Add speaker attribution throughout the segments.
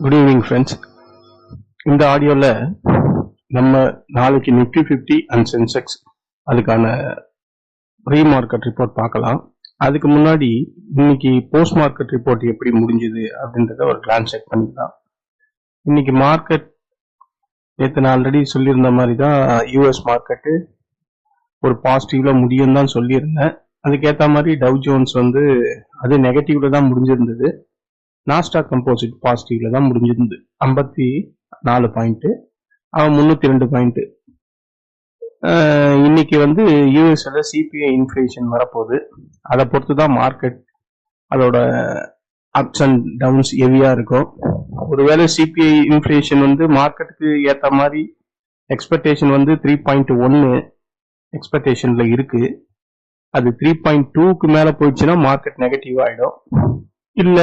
Speaker 1: Good evening friends. இந்த ஆடியோவில் நம்ம நாளைக்கு நிஃப்டி 50 அண்ட் சென்செக்ஸ் அதுக்கான ப்ரீ மார்க்கெட் ரிப்போர்ட் பார்க்கலாம். அதுக்கு முன்னாடி இன்னைக்கு போஸ்ட் மார்க்கெட் ரிப்போர்ட் எப்படி முடிஞ்சுது அப்படின்றத ஒரு கிளான்ஸ் செக் பண்ணிக்கலாம். இன்னைக்கு மார்க்கெட் நேற்று நான் ஆல்ரெடி சொல்லியிருந்த மாதிரி தான் யூஎஸ் மார்க்கெட்டு ஒரு பாசிட்டிவ்ல முடியும் தான் சொல்லியிருந்தேன். அதுக்கேற்ற மாதிரி டவ் ஜோன்ஸ் அது நெகட்டிவ்ல தான் முடிஞ்சிருந்தது. நாஸ்டாக் கம்போசிட் பாசிட்டிவ்ல தான் முடிஞ்சிருந்து 54 பாயிண்ட், அவன் 302 பாயிண்ட். இன்னைக்கு யூஎஸ்ல சிபிஐ இன்ஃபிளேஷன் வரப்போகுது. அதை பொறுத்து தான் மார்க்கெட் அதோட அப்ஸ் அண்ட் டவுன்ஸ் ஹெவியா இருக்கும். ஒருவேளை சிபிஐ இன்ஃபிளேஷன் மார்க்கெட்டுக்கு ஏற்ற மாதிரி எக்ஸ்பெக்டேஷன் 3.1 எக்ஸ்பெக்டேஷன்ல இருக்கு. அது 3.2க்கு மேல போயிடுச்சுன்னா மார்க்கெட் நெகட்டிவ் ஆயிடும். இல்ல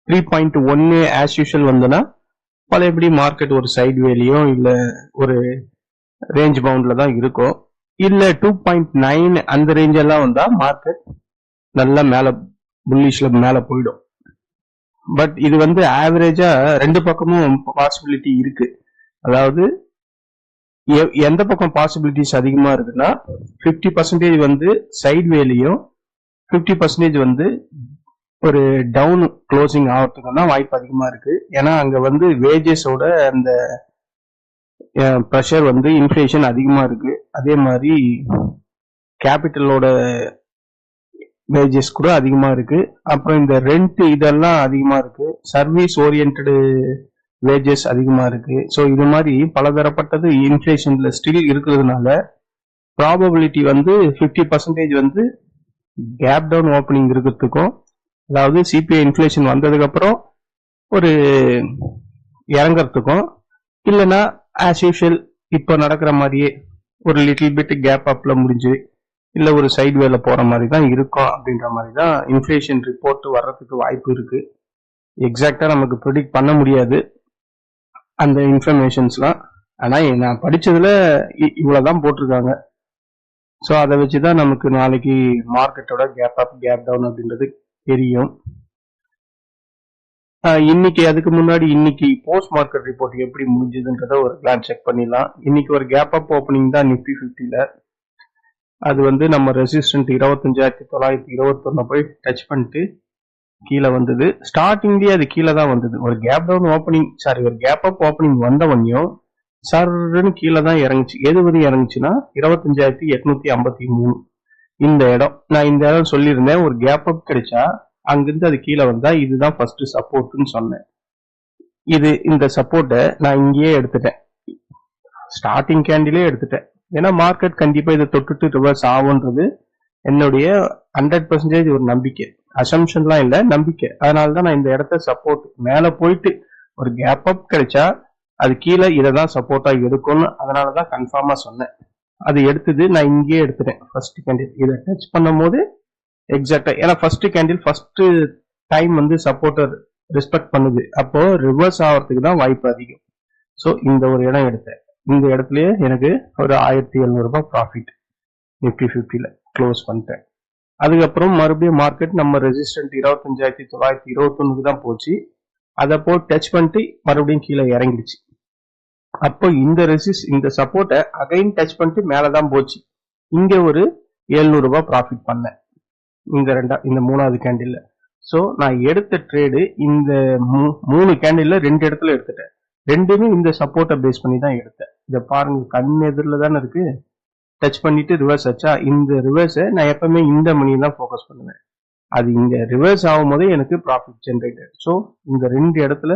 Speaker 1: 3.1 ஆஸ் யூஷுவல் வந்தனா பழையபடி மார்க்கெட் ஒரு சைட் வேலையும் இல்ல ஒரு ரேஞ்ச் பவுண்ட்ல தான் இருக்கும். இல்ல 2.9 அந்த ரேஞ்ச் எல்லாம் வந்தா மார்க்கெட் நல்லா மேல புல்லிஷ்ல மேல போயிடும். பட் இது ஆவரேஜா ரெண்டு பக்கமும் பாசிபிலிட்டி இருக்கு. அதாவது எந்த பக்கம் பாசிபிலிட்டிஸ் அதிகமா இருக்குன்னா 50% சைட் வேலையும் 50% ஒரு டவுன் க்ளோசிங் ஆகிறதுக்கு வாய்ப்பு அதிகமா இருக்கு. ஏன்னா அங்க வேஜஸோட அந்த ப்ரெஷர் இன்ஃபிளேஷன் அதிகமா இருக்கு. அதே மாதிரி கேபிட்டலோட வேஜஸ் கூட அதிகமா இருக்கு. அப்புறம் இந்த ரெண்ட் இதெல்லாம் அதிகமா இருக்கு. சர்வீஸ் ஓரியன்டு வேஜஸ் அதிகமா இருக்கு. ஸோ இது மாதிரி பலதரப்பட்டது இன்ஃபிளேஷன்ல ஸ்டில் இருக்கிறதுனால ப்ராபபிலிட்டி 50% கேப் டவுன் ஓப்பனிங் இருக்கிறதுக்கும், அதாவது சிபிஐ இன்ஃபிளேஷன் வந்ததுக்கு அப்புறம் ஒரு இறங்கறதுக்கும், இல்லைன்னா ஆஸ் யூஷுவல் இப்போ நடக்கிற மாதிரியே ஒரு லிட்டில் பிட் கேப் அப்ல முடிஞ்சு இல்ல ஒரு சைட் வேல போற மாதிரி தான் இருக்கும். அப்படின்ற மாதிரி தான் இன்ஃபிளேஷன் ரிப்போர்ட் வர்றதுக்கு வாய்ப்பு இருக்கு. எக்ஸாக்டா நமக்கு ப்ரெடிக்ட் பண்ண முடியாது அந்த இன்ஃபர்மேஷன்ஸ்லாம். ஆனா நான் படிச்சதுல இவ்வளவுதான் போட்டிருக்காங்க. ஸோ அதை வச்சுதான் நமக்கு நாளைக்கு மார்க்கெட்டோட கேப் அப் கேப் டவுன் அப்படின்றது தெரியும். இன்னைக்கு அதுக்கு முன்னாடி இன்னைக்கு போஸ்ட் மார்க்கெட் ரிப்போர்ட் எப்படி முடிஞ்சதுன்றத ஒரு கிளான்ஸ் செக் பண்ணிடலாம். இன்னைக்கு ஒரு கேப் அப் ஓப்பனிங் தான் நிஃப்டி 50ல. அது நம்ம ரெசிஸ்டன்ட் 25,921 போய் டச் பண்ணிட்டு கீழே வந்தது. ஸ்டார்டிங்லயே அது கீழே தான் வந்தது. ஒரு கேப் டவுன் ஓப்பனிங் ஒரு கேப் அப் ஓப்பனிங் வந்தவனையும் சர்ன்னு கீழே தான் இறங்குச்சு. எது வரையும் இறங்குச்சுன்னா 25,853 இந்த இடம். நான் இந்த இடம் சொல்லியிருந்தேன், ஒரு கேப் அப் கிடைச்சா அங்கிருந்து அது கீழே வந்தா இதுதான் ஃபர்ஸ்ட் சப்போர்ட்னு சொன்னேன். இந்த சப்போர்ட்டை நான் இங்கேயே எடுத்துட்டேன், ஸ்டார்டிங் கேண்டிலே எடுத்துட்டேன். ஏன்னா மார்க்கெட் கண்டிப்பா இதை தொட்டுட்டு ரிவர்ஸ் ஆகுன்றது என்னுடைய 100% ஒரு நம்பிக்கை. அசம்ஷன்லாம் இல்ல, நம்பிக்கை. அதனாலதான் நான் இந்த இடத்த சப்போர்ட் மேல போயிட்டு ஒரு கேப் அப் கிடைச்சா அது கீழே இதை தான் சப்போர்ட்டா எடுக்கும்னு அதனாலதான் கன்ஃபார்மா சொன்னேன். அது எடுத்தது நான் இங்கேயே எடுத்துட்டேன். ஃபர்ஸ்ட் கேண்டில் இதை டச் பண்ணும் போது எக்ஸாக்டா, ஏன்னா first candle first time supporter respect பண்ணுது. அப்போ ரிவர்ஸ் ஆகிறதுக்கு தான் வாய்ப்பு அதிகம். ஸோ இந்த ஒரு இடம் எடுத்தேன். இந்த இடத்துலயே எனக்கு ஒரு 1,700 ரூபாய் ப்ராஃபிட் நிஃப்டி 50ல க்ளோஸ் பண்ணிட்டேன். அதுக்கப்புறம் மறுபடியும் மார்க்கெட் நம்ம ரெசிஸ்டன்ட் 25,921 தான் போச்சு. அதை போய் டச் பண்ணிட்டு மறுபடியும் கீழே இறங்கிடுச்சு. அப்போ இந்த சப்போர்ட்டை அகைன் டச் பண்ணிட்டு மேலதான் போச்சு. இங்க ஒரு 700 ரூபாய் ப்ராஃபிட் பண்ணேன் இந்த மூணாவது கேண்டில்ல. ஸோ நான் எடுத்த ட்ரேடு இந்த 3 கேண்டில்ல 2 இடத்துல எடுத்துட்டேன். ரெண்டுமே இந்த சப்போர்ட்டை பேஸ் பண்ணி தான் எடுத்தேன். இதை பாருங்க, கண் எதிரில தானே இருக்கு. டச் பண்ணிட்டு ரிவர்ஸ் ஆச்சா. இந்த ரிவர்ஸை நான் எப்பவுமே இந்த மணி தான் ஃபோக்கஸ் பண்ணுவேன். அது இங்க ரிவர்ஸ் ஆகும் போதே எனக்கு ப்ராஃபிட் ஜென்ரேட்டட். ஸோ இந்த 2 இடத்துல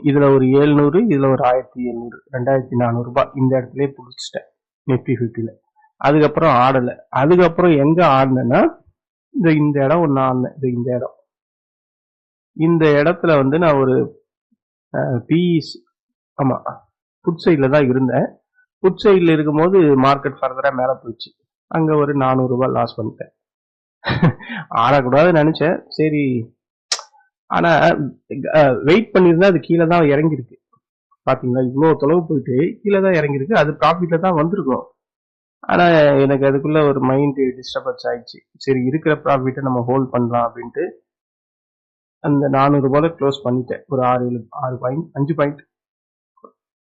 Speaker 1: இதுல ஒரு 700, இதுல ஒரு 1,700, 2,400 ரூபாய் இந்த இடத்துல பிடிச்சிட்டேன் நிஃப்டி 50ல. அதுக்கப்புறம் ஆடலை. அதுக்கப்புறம் எங்க ஆடினேன்னா இந்த இடம் ஒன்று ஆடினேன். இந்த இடத்துல நான் ஒரு பிஇஸ் புட் சைட்ல தான் இருந்தேன். புட் சைட்ல இருக்கும்போது மார்க்கெட் ஃபர்தரா மேல போயிடுச்சு. அங்க ஒரு 400 ரூபாய் லாஸ் பண்ணிட்டேன். ஆடக்கூடாதுன்னு நினைச்சேன், சரி. ஆனா வெயிட் பண்ணிருந்தா அது கீழே தான் இறங்கிருக்கு. பாத்தீங்களா, இவ்வளவு தொலைவு போயிட்டு கீழே தான் இறங்கிருக்கு. அது ப்ராஃபிட்ல தான் வந்திருக்கும். ஆனா எனக்கு அதுக்குள்ள ஒரு மைண்ட் டிஸ்டர்பன்ஸ் ஆயிடுச்சு. சரி, இருக்கிற ப்ராஃபிட்டை நம்ம ஹோல்ட் பண்ணலாம் அப்படின்ட்டு அந்த 400 ரூபாயில க்ளோஸ் பண்ணிட்டேன். ஒரு 6 பாயிண்ட்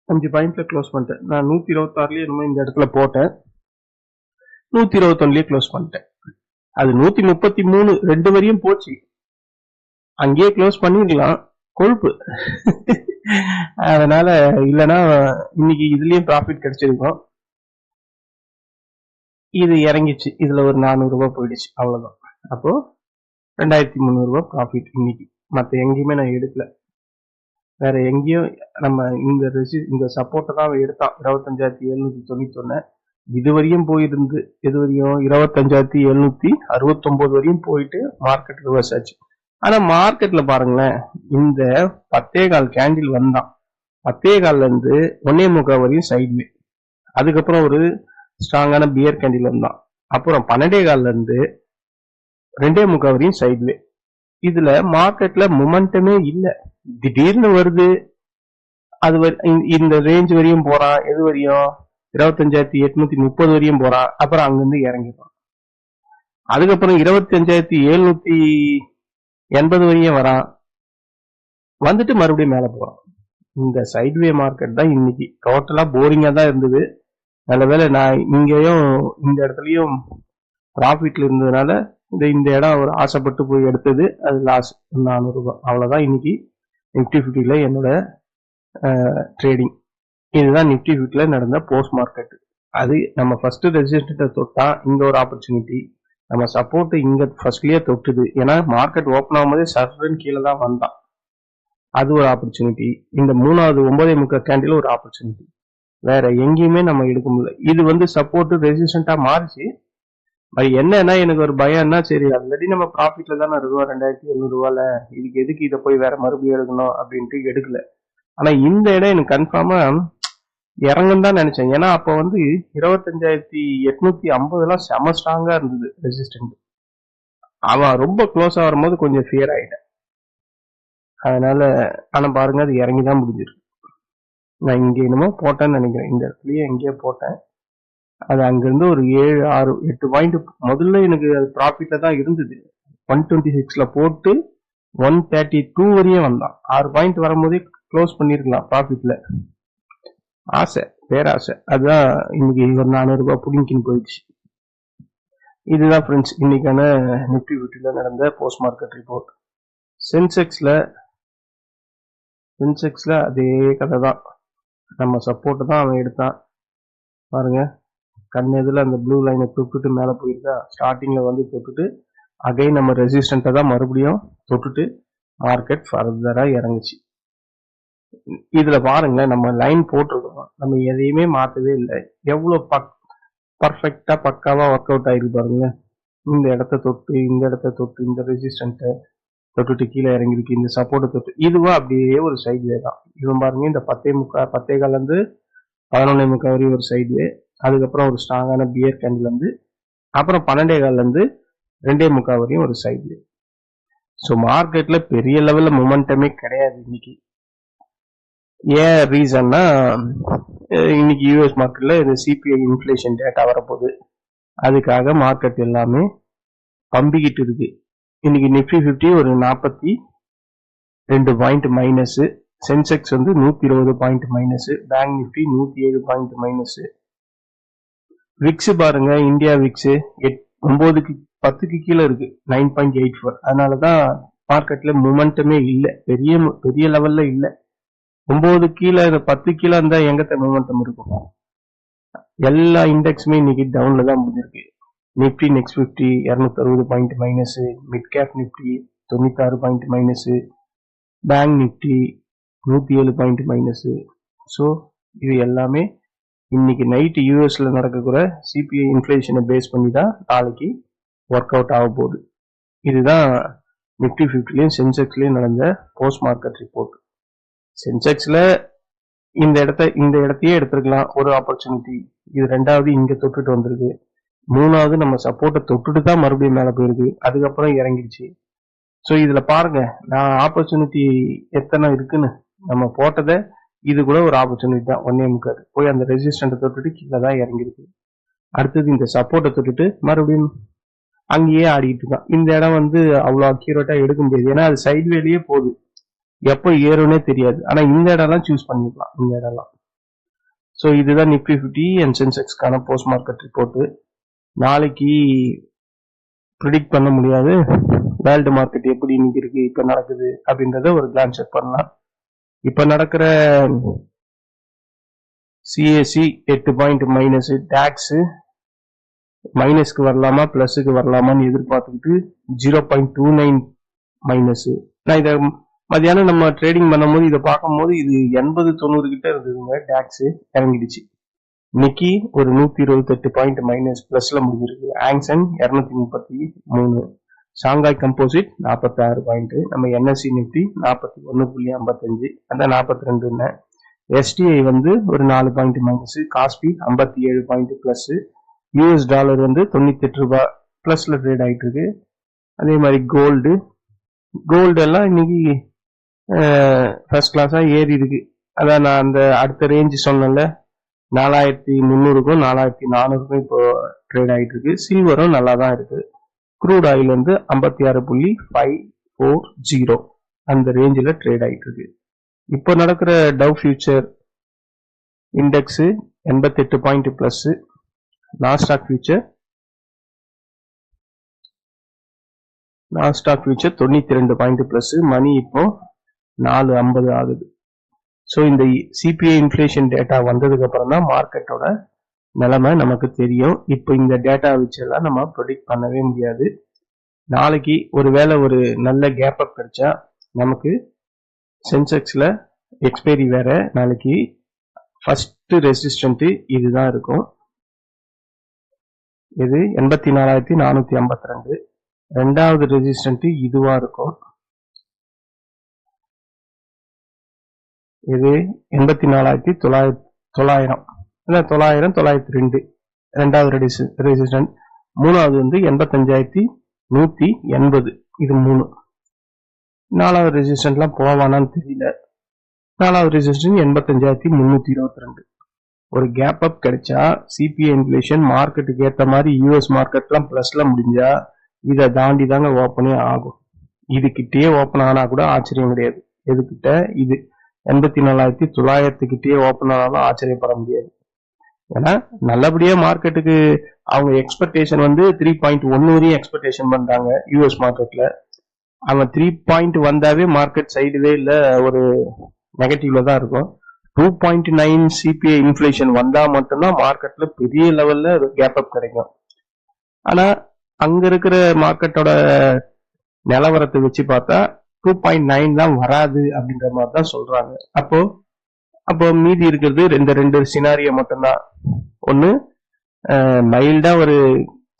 Speaker 1: 5 பாயிண்ட்ல க்ளோஸ் பண்ணிட்டேன். நான் 126லயே என்னமோ இந்த இடத்துல போட்டேன். 121லயே க்ளோஸ் பண்ணிட்டேன். அது 133 2 வரையும் போச்சு. அங்கேயே க்ளோஸ் பண்ணிருக்கலாம். கொழுப்பு. அதனால இல்லைன்னா இன்னைக்கு இதுலயும் ப்ராஃபிட் கிடைச்சிருக்கும். இது இறங்கிச்சு. இதுல ஒரு 400 ரூபாய் போயிடுச்சு. அவ்வளவுதான். அப்போ 2300 ரூபாய் ப்ராஃபிட் இன்னைக்கு. மத்த எங்கேயுமே நான் எடுக்கல. வேற எங்கேயும் நம்ம இந்த சப்போர்ட்டை தான் எடுத்தான். 25,791 இதுவரையும் போயிருந்து எது வரையும் 25,769 வரையும் போயிட்டு மார்க்கெட் ரிவர்ஸ் ஆச்சு. ஆனா மார்க்கெட்ல பாருங்களேன், இந்த 10.15 கேண்டில் வந்தான். 10.15 இருந்து 1.25 வரையும் சைட்வே. அதுக்கப்புறம் ஒரு ஸ்ட்ராங்கான பியர் கேண்டில் வந்தான். அப்புறம் 12.15 இருந்து 2.25 வரையும் சைட்வே. இதுல மார்க்கெட்ல மொமெண்டமே இல்ல. திடீர்னு வருது, அது இந்த ரேஞ்ச் வரையும் போறான். எது வரையும் 25,830 வரையும் போறான். அப்புறம் அங்கிருந்து இறங்கிடுறான். அதுக்கப்புறம் 25,780 வரையும் வரான். வந்துட்டு மறுபடியும் மேல போறான். இந்த சைட்வே மார்க்கெட் தான் இன்னைக்கு டோட்டலா போரிங்கா தான் இருந்தது. நல்ல வேளை நான் இங்கேயும் இந்த இடத்துலயும் ப்ராஃபிட்ல இருந்ததுனால இந்த இடம் ஒரு ஆசைப்பட்டு போய் எடுத்தது. அது லாஸ் 400 ரூபாய். அவ்வளவுதான் இன்னைக்கு நிப்டி 50ல என்னோட ட்ரேடிங். இதுதான் நிப்டி 50ல நடந்த போஸ்ட் மார்க்கெட். அது நம்ம ஃபர்ஸ்ட் ரெசிஸ்டன்ட்டை தொட்டா இங்க ஒரு ஆப்பர்ச்சுனிட்டி, நம்ம சப்போர்ட் இங்க ஃபர்ஸ்ட்லயே தொட்டுது. ஏன்னா மார்க்கெட் ஓப்பன் ஆகும்போதே சர்வன் கீழே தான் வந்தான். அது ஒரு ஆப்பர்ச்சுனிட்டி. இந்த 3வது 9.25 கேண்டில் ஒரு ஆப்பர்ச்சுனிட்டி. வேற எங்கேயுமே நம்ம எடுக்க முடியல. இது சப்போர்ட் ரெசிஸ்டன்டா மாறிச்சு. என்னன்னா எனக்கு ஒரு பயம்னா, சரி ஆல்ரெடி நம்ம ப்ராஃபிட்ல தானே இருக்கோம் 2,700 ரூபாயில, இதுக்கு எதுக்கு இதை போய் வேற மறுபடியும் எடுக்கணும் அப்படின்ட்டு எடுக்கல. ஆனா இந்த இடம் எனக்கு கன்ஃபார்மா இறங்குன்னு தான் நினைச்சேன். ஏன்னா அப்ப 25,850 செம ஸ்ட்ராங்கா இருந்தது ரெசிஸ்டன்ட். அவன் ரொம்ப க்ளோஸ் ஆகும் போது கொஞ்சம் ஃபியர் ஆயிட்டேன். அதனால ஆனா பாருங்க, அது இறங்கிதான் முடிஞ்சிருக்கு. நான் இங்க என்னமோ போட்டேன்னு நினைக்கிறேன். இந்த இடத்துலயே எங்கேயோ போட்டேன். அது அங்கிருந்து ஒரு 7, 6, 8 பாயிண்ட் முதல்ல எனக்கு அது ப்ராஃபிட்ல தான் இருந்தது. 126ல போட்டு 132 வரையும் வந்தான். 6 பாயிண்ட் வரும்போதே க்ளோஸ் பண்ணிருக்கலாம் ப்ராஃபிட்ல. ஆசை, பேராசை. அதுதான் இன்னைக்கு ஒரு 400 ரூபாய் புடிங்கின்னு போயிடுச்சு. இதுதான் ஃப்ரெண்ட்ஸ் இன்னைக்கான நிப்டி 50ல நடந்த போஸ்ட் மார்க்கெட் ரிப்போர்ட். சென்செக்ஸ்ல அதே கதை தான். நம்ம சப்போர்ட் தான் அவன் எடுத்தான். பாருங்க, கண்ணெதில் அந்த ப்ளூ லைனை தொட்டுட்டு மேலே போயிருக்கா. ஸ்டார்டிங்ல தொட்டுட்டு அகைன் நம்ம ரெசிஸ்டன்ட்டை தான் மறுபடியும் தொட்டுட்டு மார்க்கெட் ஃபர்தரா இறங்குச்சு. இதுல பாருங்களேன், நம்ம லைன் போட்டிருக்கோம், நம்ம எதையுமே மாற்றவே இல்லை. எவ்வளவு பர்ஃபெக்டா பக்காவா ஒர்க் அவுட் ஆயிருக்கு பாருங்க. இந்த இடத்த தொட்டு இந்த ரெசிஸ்டன்ட்டை தொட்டுட்டு கீழே இறங்கிருக்கு. இந்த சப்போர்ட்டை தொட்டு இதுவா அப்படியே ஒரு சைட்வே தான். இவன் பாருங்க, இந்த 10.15 இருந்து 11.25 வரையும் ஒரு சைட்வே. அதுக்கப்புறம் ஒரு ஸ்ட்ராங்கான பியர் கேண்டில் அப்புறம் 12.15 இருந்து 2.25 வரையும் ஒரு சைட்வே. ஸோ மார்க்கெட்ல பெரிய லெவல்ல மொமெண்டமே கிடையாது இன்னைக்கு. ஏன் ரீசன்னா, இன்னைக்கு யூஎஸ் மார்க்கெட்ல இந்த சிபிஐ இன்ஃபிளேஷன் டேட்டா வரப்போகுது. அதுக்காக மார்க்கெட் எல்லாமே பம்பிக்கிட்டு இருக்கு. இன்னைக்கு நிப்டி 50 ஒரு 42 point minus, Sensex 120 point minus, bank Nifty 107 point minus. VIX பாருங்க, இந்தியா விக்ஸ் 9க்கு 10க்கு கீழே இருக்கு, 9.84. அதனாலதான் மார்க்கெட்ல மொமெண்டமே இல்லை, பெரிய லெவல்ல இல்லை. 9 கீழே 10 கீழே இருந்தா எங்கத்த மொமெண்டம் இருக்கும்? எல்லா இண்டெக்ஸுமே இன்னைக்கு டவுன்ல தான் முடிஞ்சிருக்கு. Nifty next 50 260 point minus, mid cap Nifty 96 point minus, bank Nifty 107 point minus. So இது எல்லாமே இன்னைக்கு நைட்டு யூஎஸ்ல நடக்கக்கூட சிபிஐ இன்ஃபிளேஷனை பேஸ் பண்ணி தான் நாளைக்கு ஒர்க் அவுட் ஆக போகுது. இதுதான் நிப்டி 50லயும் சென்செக்ஸ்லயும் நடந்த போஸ்ட் மார்க்கெட் ரிப்போர்ட். சென்செக்ஸ்ல இந்த இடத்தையே எடுத்துருக்கலாம், ஒரு ஆப்பர்ச்சுனிட்டி. இது 2வது இங்க தொட்டுட்டு வந்திருக்கு. 3வது நம்ம சப்போர்ட்டை தொட்டுட்டு தான் மறுபடியும் மேல போயிருக்கு. அதுக்கப்புறம் இறங்கிடுச்சு. ஸோ இதுல பாருங்க, நான் ஆப்பர்ச்சுனிட்டி எத்தனை இருக்குன்னு. நம்ம போட்டதை இது கூட ஒரு ஆப்பர்ச்சுனிட்டி தான். 1.25 போய் அந்த ரெசிஸ்டன்ட்டை தொட்டுட்டு கீழே தான் இறங்கிருக்கு. அடுத்தது இந்த சப்போர்ட்டை தொட்டுட்டு மறுபடியும் அங்கேயே ஆடிட்டு இருக்கான். இந்த இடம் வந்து அவ்வளவு அக்யூரேட்டா எடுக்க முடியாது, ஏன்னா அது சைட்வேலயே போகுது, எப்போ ஏறும்னே தெரியாது. ஆனா இந்த இடம்லாம் சூஸ் பண்ணிடலாம், இந்த இடம்லாம். ஸோ இதுதான் நிப்டி 50 அண்ட் சென்செக்ஸ்க்கான போஸ்ட் மார்க்கெட் ரிப்போர்ட். நாளைக்கு ப்ரிடிக்ட் பண்ண முடியாது வேர்ல்டு மார்க்கெட் எப்படி இன்னைக்கு இருக்கு, இப்ப நடக்குது அப்படின்றத ஒரு கிளான்ஸ் செக் பண்ணலாம். இப்ப நடக்கிற சிஏசி 8 பாயிண்ட் மைனஸ், டாக்ஸ் மைனஸ்க்கு வரலாமா பிளஸுக்கு வரலாமான்னு எதிர்பார்த்துக்கிட்டு 0.29 மைனஸ். நான் இதை மதியானம் நம்ம ட்ரேடிங் பண்ணும்போது இதை பார்க்கும்போது இது 80-90 கிட்ட இருந்ததுங்க, டாக்ஸ் இறங்கிடுச்சு. நிக்கி ஒரு 128 பாயிண்ட் மைனஸ் பிளஸ்ல முடிஞ்சிருக்கு. ஆங்சன் 233, ஷாங்காய் கம்போசிட் 46 பாயிண்ட், நம்ம என்எஸ்சி நிப்டி 41.55, அந்த 42. எஸ்டிஐ வந்து ஒரு 4 point minus, காஸ்பி 57 point plus, US dollar வந்து 98 ரூபாய் பிளஸ்ல ட்ரேட் ஆயிட்டு இருக்கு. அதே மாதிரி கோல்டு எல்லாம் இன்னைக்கு ஃபர்ஸ்ட் கிளாஸா ஏறி இருக்கு. அதான் நான் அந்த அடுத்த ரேஞ்ச் சொன்னேன்ல, 4300க்கும் 4400க்கும் இப்போ ட்ரேட் ஆயிட்டு இருக்கு. சில்வரும் நல்லா தான் இருக்கு. க்ரூட் ஆயில் வந்து 56.540 அந்த ரேஞ்சில் ட்ரேட் ஆயிட்டு இருக்கு. இப்போ நடக்கிற Dow future index 88 point plus, Nasdaq future 92 point plus, மணி இப்போ 4.50 ஆகுது. ஸோ இந்த சிபிஐ இன்ஃபிளேஷன் டேட்டா வந்ததுக்கு அப்புறம் தான் மார்க்கெட்டோட நிலைமை நமக்கு தெரியும். இப்போ இந்த டேட்டா வச்செல்லாம் நம்ம ப்ரெடிக்ட் பண்ணவே முடியாது. நாளைக்கு ஒருவேளை ஒரு நல்ல கேப் அப் கிடைச்சா நமக்கு சென்செக்ஸ்ல எக்ஸ்பைரி வேற, நாளைக்கு ஃபர்ஸ்ட் ரெசிஸ்டன்ட் இதுதான் இருக்கும். இது 84,452. ரெண்டாவது ரெசிஸ்டன்ட் இதுவா இருக்கும். இது 84,900, 902 ரெண்டாவது ரெசிஸ்டன்ட். மூணாவது வந்து 85,180, இது 3. நாலாவது ரெசிஸ்டன்ட்லாம் போவானான்னு தெரியல. நாலாவது ரெசிஸ்டன்ட் 85,322. ஒரு கேப் அப் கிடைச்சா சிபிஐ இன்ஃபிளேஷன் மார்க்கெட்டுக்கு ஏற்ற மாதிரி யூஎஸ் மார்க்கெட்லாம் பிளஸ்ல முடிஞ்சா இதை தாண்டி தாங்க ஓப்பனே ஆகும். இதுகிட்டயே ஓப்பன் ஆனா கூட ஆச்சரியம் கிடையாது. எதுக்கிட்ட இது 84,900 கிட்டே ஓப்பன் ஆனாலும் ஆச்சரியப்பட முடியாது. ஏன்னா நல்லபடியா மார்க்கெட்டுக்கு அவங்க எக்ஸ்பெக்டேஷன் வந்து 3.1 வரையும் எக்ஸ்பெக்டேஷன் பண்றாங்க யூஎஸ் மார்க்கெட்ல. அவங்க 3 வந்தாவே மார்க்கெட் சைடுவே இல்ல, ஒரு நெகட்டிவ்ல தான் இருக்கும். 2.9 சிபிஐ இன்ஃபிளேஷன் வந்தா மட்டும்தான் மார்க்கெட்ல பெரிய லெவல்ல கேப் அப் கிடைக்கும். ஆனா அங்க இருக்கிற மார்க்கெட்டோட நிலவரத்தை வச்சு பார்த்தா 2.9 தான் வராது அப்படின்ற மாதிரி தான் சொல்றாங்க. அப்போ மீதி இருக்கிறது ரெண்டு சினாரியோ மட்டும்தான். ஒன்னு மைல்டா ஒரு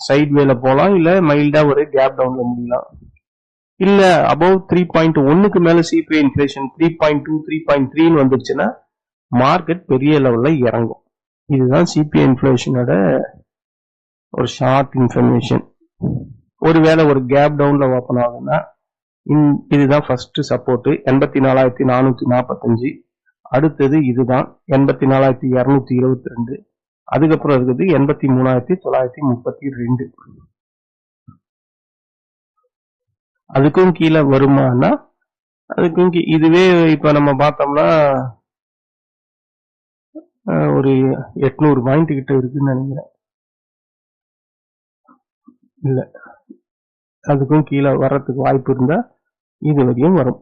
Speaker 1: சைட் வேல போலாம், இல்ல மைல்டா ஒரு கேப் டவுன்ல முடியலாம். இல்ல அபவ் 3.1க்கு மேல சிபிஐ இன்ஃபிளேஷன் 3.2 3.3 வந்துருச்சுன்னா மார்க்கெட் பெரிய லெவல்ல இறங்கும். இதுதான் சிபிஐ இன்ஃபிளேஷனோட ஒரு ஷார்ட் இன்ஃபர்மேஷன். ஒருவேளை ஒரு கேப் டவுன்ல ஓப்பன் ஆகும்னா இதுதான் ஃபர்ஸ்ட் சப்போர்ட் 84,445. அடுத்தது இதுதான் 84,222. அதுக்கப்புறம் இருக்குது 83,932. அதுக்கும் கீழே வருமானா அதுக்கும் இதுவே இப்ப நம்ம பார்த்தோம்னா ஒரு 800 பாயிண்ட் கிட்ட இருக்குன்னு நினைக்கிறேன். இல்ல அதுக்கும் கீழே வர்றதுக்கு வாய்ப்பு இருந்தா இது வரையும் வரும்.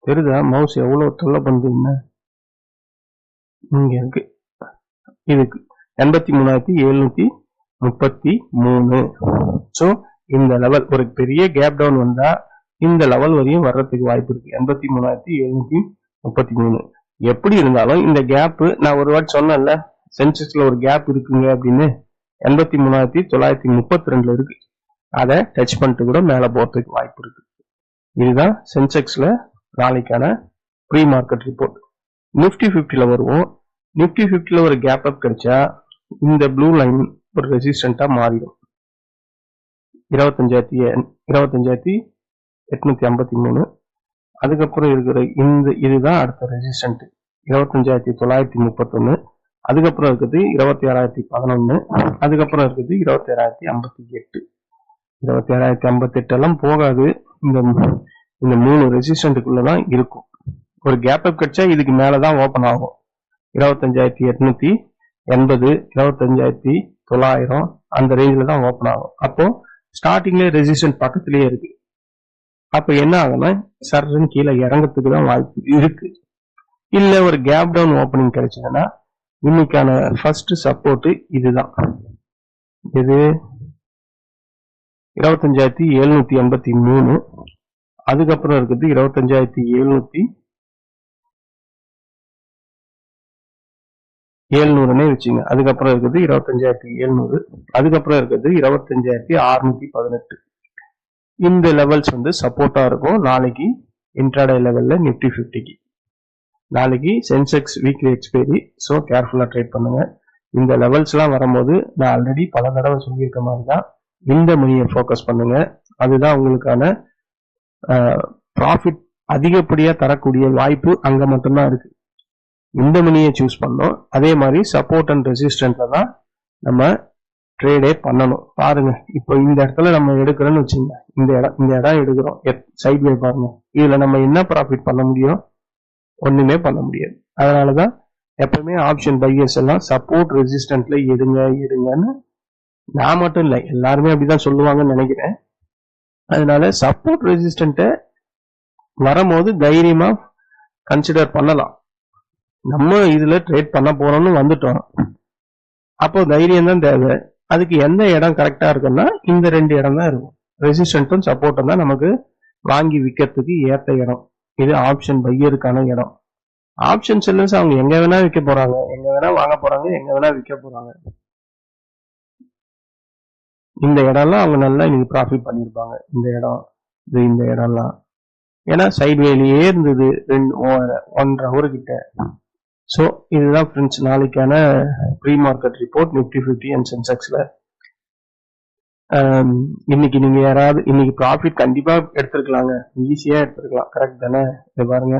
Speaker 1: தெரியுதா மவுஸ் எவ்வளவு தொல்லை பண்ணுதுன்னு? இங்க இருக்கு. இதுக்கு 83,733. ஸோ இந்த லெவல் ஒரு பெரிய கேப் டவுன் வந்தா இந்த லெவல் வரையும் வர்றதுக்கு வாய்ப்பு இருக்கு. 83,733. எப்படி இருந்தாலும் இந்த கேப் நான் ஒரு வாட்டி சொன்னேன்ல, சென்செக்ஸ்ல ஒரு கேப் இருக்குங்க அப்படின்னு. 83,932 இருக்கு. அதை டச் பண்ணிட்டு கூட மேல போறதுக்கு வாய்ப்பு இருக்கு. இதுதான் சென்செக்ஸ்ல நாளைக்கான ப்ரீ மார்க்கெட் ரிப்போர்ட். நிப்டி 50ல வருவோம். நிப்டி 50ல ஒரு கேப் அப் கிடைச்சா இந்த ப்ளூ லைன் ஒரு ரெசிஸ்டன்டா மாறிடும். 25,853. அதுக்கப்புறம் இருக்கிற இதுதான் அடுத்த ரெசிஸ்டன்ட் 25,931. அதுக்கப்புறம் இருக்குது 26,011, அதுக்கப்புறம் இருக்குது 26,058. 26,058 எல்லாம் போகாது, இந்த இந்த 3 ரெசிஸ்டன்ட்டுக்குள்ளதான் இருக்கும். ஒரு கேப் அப் கிடைச்சா இதுக்கு மேலதான் ஓபன் ஆகும். 25,880, 25,900 அந்த ரேஞ்சில தான் ஓபன் ஆகும். அப்போ ஸ்டார்டிங்ல ரெசிஸ்டன்ட் பக்கத்திலேயே இருக்கு. அப்ப என்ன ஆகும்னா சர்ன்னு கீழே இறங்கறதுக்கு தான் வாய்ப்பு இருக்கு. இல்ல ஒரு கேப் டவுன் ஓபனிங் கிடைச்சதுன்னா இன்னைக்கான ஃபர்ஸ்ட் சப்போர்ட் இதுதான். இது 25,783, அதுக்கப்புறம் இருக்குது 25,700 வச்சுங்க. அதுக்கப்புறம் இருக்குது 25,700, அதுக்கப்புறம் இருக்குது 25,618. இந்த லெவல்ஸ் வந்து சப்போர்ட்டா இருக்கும் நாளைக்கு இன்ட்ராடே லெவல்ல நிப்டி 50க்கு. நாளைக்கு சென்செக்ஸ் வீக்லி எக்ஸ்பைரி, ஸோ கேர்ஃபுல்லா ட்ரேட் பண்ணுங்க. இந்த லெவல்ஸ் எல்லாம் வரும்போது நான் ஆல்ரெடி பல தடவை சொல்லியிருக்க மாதிரி தான் இந்த மணியை ஃபோக்கஸ் பண்ணுங்க. அதுதான் உங்களுக்கான ப்ராஃபிட் அதிகப்படியா தரக்கூடிய வாய்ப்பு அங்க மட்டும்தான் இருக்கு. இந்த மணியை சூஸ் பண்ணோம். அதே மாதிரி சப்போர்ட் அண்ட் ரெசிஸ்டன்ட்ல தான் நம்ம ட்ரேடே பண்ணணும். பாருங்க, இப்போ இந்த இடத்துல நம்ம எடுக்கிறோம்னு வச்சுங்க, இந்த இடம் எடுக்கிறோம், சைட் வே பாருங்க, இதுல நம்ம என்ன ப்ராஃபிட் பண்ண முடியும்? ஒண்ணுமே பண்ண முடியாது. அதனாலதான் எப்பவுமே ஆப்ஷன் பையர்ஸ் எல்லாம் சப்போர்ட் ரெசிஸ்டன்ட்ல எடுங்கன்னு நான் மட்டும் இல்லை, எல்லாருமே அப்படிதான் சொல்லுவாங்கன்னு நினைக்கிறேன். அதனால சப்போர்ட் ரெசிஸ்டன்ட்டை வரும்போது தைரியமா கன்சிடர் பண்ணலாம். நம்ம இதுல ட்ரேட் பண்ண போறோம்னு வந்துட்டோம், அப்போ தைரியம் தான் தேவை. அதுக்கு எந்த இடம் கரெக்டா இருக்குன்னா இந்த 2 இடம் தான் இருக்கும். ரெசிஸ்டன்ட்டும் சப்போர்ட்டும் தான் நமக்கு வாங்கி விற்கிறதுக்கு ஏற்ற இடம். இது ஆப்ஷன் பையருக்கான இடம். ஆப்ஷன் செல்லர்ஸ் அவங்க எங்க வேணா விற்க போறாங்க, எங்க வேணா வாங்க போறாங்க, எங்க வேணா விற்க போறாங்க. இந்த இடம்லாம் அவங்க நல்லா இன்னைக்கு ப்ராஃபிட் பண்ணிருப்பாங்க. இந்த இடம், இந்த இடம்லாம் ஏன்னா சைட் வேலையே இருந்தது 1.5 hour கிட்ட. ஸோ இதுதான் ஃப்ரெண்ட்ஸ் நாளைக்கான pre market report Nifty 50 and சென்செக்ஸ்ல. இன்னைக்கு நீங்க யாராவது இன்னைக்கு ப்ராஃபிட் கண்டிப்பா எடுத்திருக்கலாங்க, ஈஸியா எடுத்திருக்கலாம், கரெக்ட் தானே? இதை பாருங்க,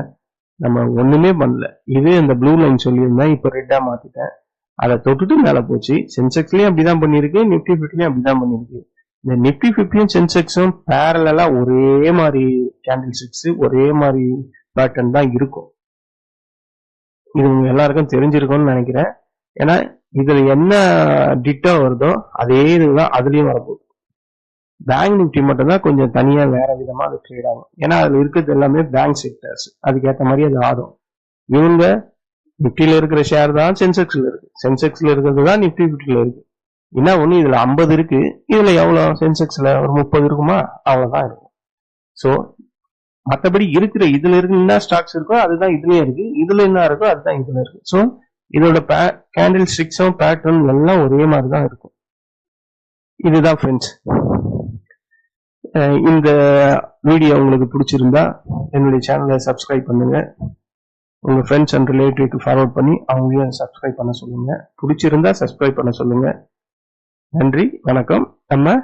Speaker 1: நம்ம ஒண்ணுமே பண்ணல. இது இந்த ப்ளூ லைன் சொல்லியிருந்தேன், இப்போ ரெட்டா மாத்திட்டேன். அதை தொட்டுட்டு மேல போச்சு. சென்செக்ஸ்லயும் அப்படிதான் பண்ணிருக்கு, நிப்டி 50லயும் அப்படிதான் பண்ணிருக்கு. இந்த நிப்டி 50யும் சென்செக்ஸும் பேரலா ஒரே மாதிரி கேண்டில் ஸ்டிக்ஸ், ஒரே மாதிரி பேட்டர்ன் தான் இருக்கும். இது உங்க எல்லாருக்கும் தெரிஞ்சிருக்கும்னு நினைக்கிறேன். ஏன்னா இதுல என்ன டிட்டா வருதோ அதே இதுதான் அதுலயும் வரப்போகுது. பேங்க் நிப்டி மட்டும் தான் கொஞ்சம் தனியா வேற விதமா அது ட்ரேட் ஆகும். ஏன்னா அதுல இருக்கிறது எல்லாமே பேங்க் செக்டர்ஸ், அதுக்கேற்ற மாதிரி அது ஆடும். இவங்க நிப்டியில இருக்கிற ஷேர் தான் சென்செக்ஸ்ல இருக்கு, சென்செக்ஸ்ல இருக்கிறது தான் நிப்டி 50ல இருக்கு. என்ன ஒண்ணு, இதுல 50 இருக்கு, இதுல எவ்வளவு? சென்செக்ஸ்ல ஒரு 30 இருக்குமா? அவ்வளவுதான் இருக்கும். ஸோ மற்றபடி இருக்கிற இதுல இருக்கு என்ன ஸ்டாக்ஸ் இருக்கோ அதுதான் இதுலயே இருக்கு, இதுல என்ன இருக்கோ அதுதான் இதுல இருக்கு. ஸோ இதோட கேண்டில் ஸ்டிக்ஸும் பேட்டர்ன் எல்லாம் ஒரே மாதிரி தான் இருக்கும். இதுதான் ஃப்ரெண்ட்ஸ். இந்த வீடியோ உங்களுக்கு பிடிச்சிருந்தா என்னுடைய சேனலை சப்ஸ்கிரைப் பண்ணுங்க. உங்க ஃப்ரெண்ட்ஸ் அண்ட் ரிலேட்டிவ்க்கு ஃபார்வர்ட் பண்ணி அவங்களையும் சப்ஸ்கிரைப் பண்ண சொல்லுங்க. பிடிச்சிருந்தா சப்ஸ்கிரைப் பண்ண சொல்லுங்க. நன்றி, வணக்கம். நம்ம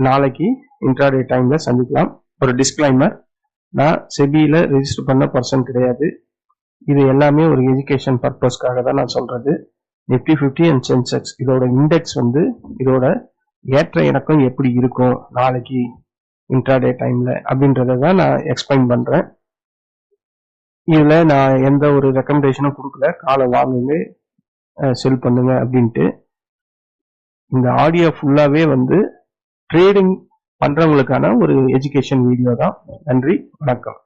Speaker 1: நாளைக்கு இன்ட்ராடே டைம்ல சந்திக்கலாம். ஒரு டிஸ்க்ளைமர், நான் செபியில ரெஜிஸ்டர் பண்ண பர்சன் கிடையாது. இது எல்லாமே ஒரு எஜுகேஷன் பர்பஸ்க்காக தான் நான் சொல்றது. நிப்டி 50 அண்ட் சென்செக்ஸ் இதோட இண்டெக்ஸ் வந்து இதோட ஏற்ற இறக்கம் எப்படி இருக்கும் நாளைக்கு இன்ட்ராடே டைம்ல அப்படின்றத தான் நான் எக்ஸ்பிளைன் பண்றேன். இதுல நான் எந்த ஒரு ரெக்கமெண்டேஷனும் கொடுக்கல, காலை வாங்குங்க செல் பண்ணுங்க அப்படின்ட்டு. இந்த ஆடியோ ஃபுல்லாவே வந்து ட்ரேடிங் பண்றவங்களுக்கான ஒரு எஜுகேஷன் வீடியோ தான். நன்றி, வணக்கம்.